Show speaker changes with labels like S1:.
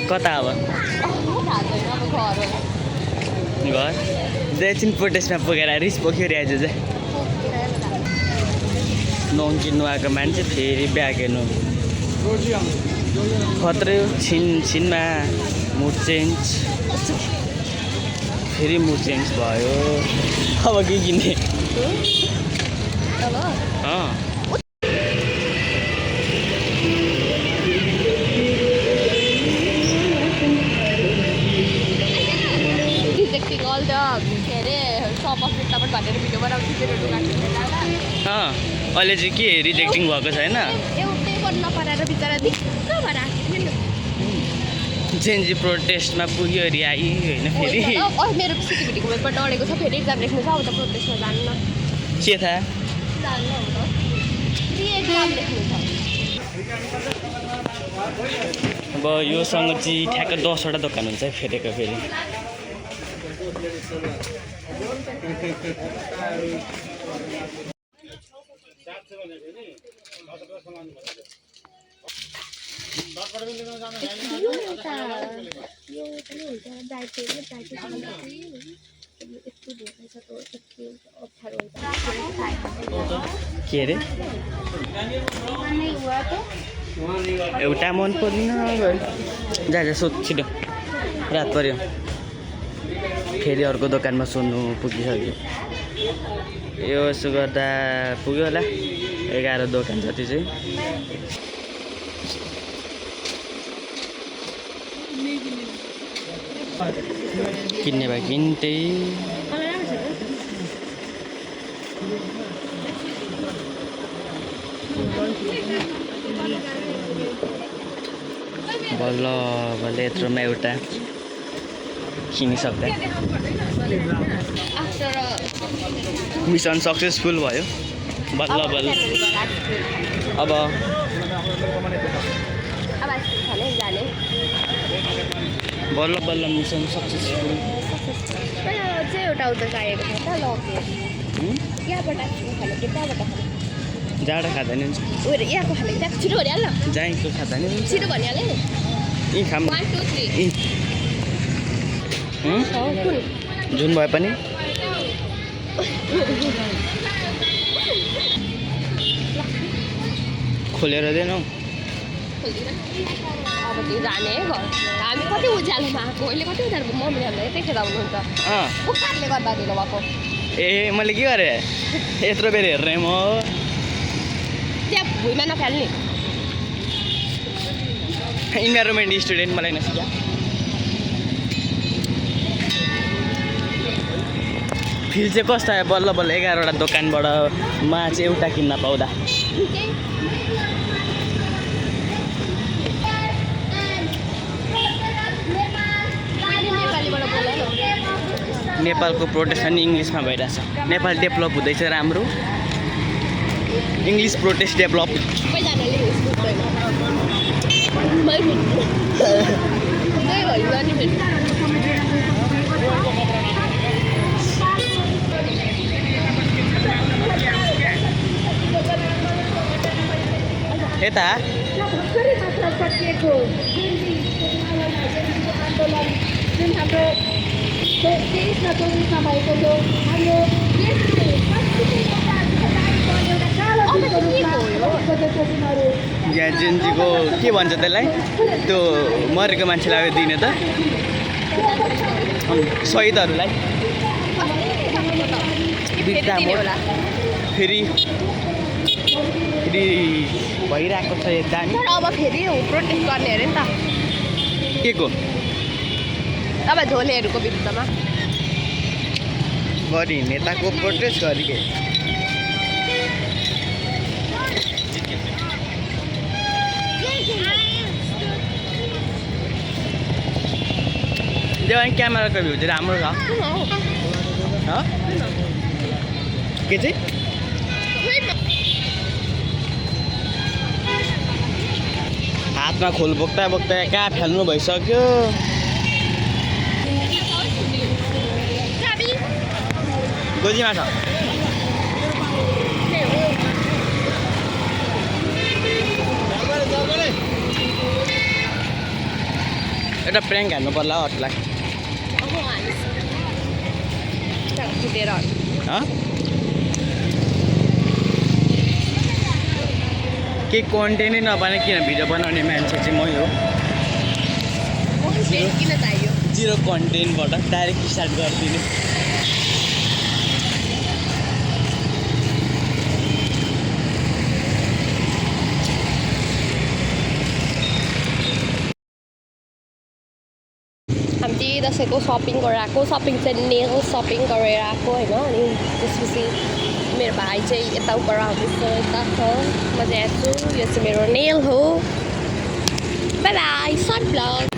S1: कता अब घर एकछिन प्रोटेस्टमा पुगेर रिस पोख्यो रे आज चाहिँ नोङ किन्नु आएको मान्छे फेरि ब्याग हेर्नु खत्रै छिनमा मुड चेन्ज फेरि मुड चेन्ज भयो अब के किन्ने अहिले चाहिँ के रिजेक्टिङ भएको छैन जेन्जी प्रोटेस्टमा पुग्यो अरे आइ होइन फेरि
S2: मेरो सिटिभिटीको पेपर डढेको छ फेरि एक्जाम लेख्नु छ अब त प्रोटेस्टमा जानु न
S1: के थाहा अब योसँग चाहिँ ठ्याक्क 10वटा दोकान हुन्छ फेरेको फेरि के अरे एउटा मन पर्दैन जा सोध छिटो रात पर्यो फेरि अर्को दोकानमा सोध्नु पुगिसक्यो यो यसो गर्दा पुग्यो होला 11 दोकान जति चाहिँ किन्ने भए किन्थे बल्ल बल्ल यत्रोमा एउटा किनिसक्दा मिसन सक्सेसफुल भयो बल्ल बल्ल अब बल्ल बल्ल मिसन सक्सेसफुल जाडो खाँदा नि हुन्छ जाइको खाँदा नि यी खाम जुन भए पनि खोलेर दिएनौ
S2: अब त्यो जाने हामी कति उज्यालोमा आएको अहिले कति उज्यालो मम्मीहरूलाई त्यतिखेर आउनुहुन्छ उकाले गर्दा ढिलो भएको
S1: ए मैले के गरेँ यत्रो बेर हेर्ने म
S2: त्यहाँ भुइँमा नफाल्ने
S1: इन्भाइरोमेन्ट स्टुडेन्ट मलाई नसिक्या फिल चाहिँ कस्तो आयो बल्ल बल्ल 11वटा दोकानबाट मा चाहिँ एउटा किन्न पाउँदा नेपालको प्रोटेस्ट नि इङ्ग्लिसमा भइरहेछ नेपाल डेभलप हुँदैछ राम्रो इङ्ग्लिस प्रोटेस्ट डेभलप यता यहाँ जेन्जीको के भन्छ त्यसलाई त्यो मरेको मान्छेलाई दिने त शहीदहरूलाई फेरि भइरहेको छ यता नि
S2: अब फेरि प्रोटेस्ट गर्ने अरे नि त
S1: के को
S2: अब झोलेहरूको विरुद्धमा
S1: गरी नेताको प्रोटेस्ट गरी देवानी क्यामेराको भ्यू चाहिँ राम्रो छ के चाहिँ हातमा खोल बोक्दा बोक्दा कहाँ फाल्नु भइसक्यो गोजीमा छ एउटा प्र्याङ्क हान्नु पर्ला अरूलाई
S2: अब हाल्छ त्यहाँ फुटेर
S1: केही कन्टेन्टै नबनाए किन भिडियो बनाउने मान्छे चाहिँ मै हो
S2: किन चाहियो
S1: 0 कन्टेन्टबाट डाइरेक्ट स्टार्ट गरिदिने
S2: हामी दसैँको सपिङ गरेर आएको सपिङ चाहिँ नेल सपिङ गरेर आएको होइन अनि त्यसपछि मेरो भाइ चाहिँ यता उपर आउँदैछ यता छ म चाहिँ आएको छु यो चाहिँ मेरो नेल हो बाई बाई सर्ट ब्लग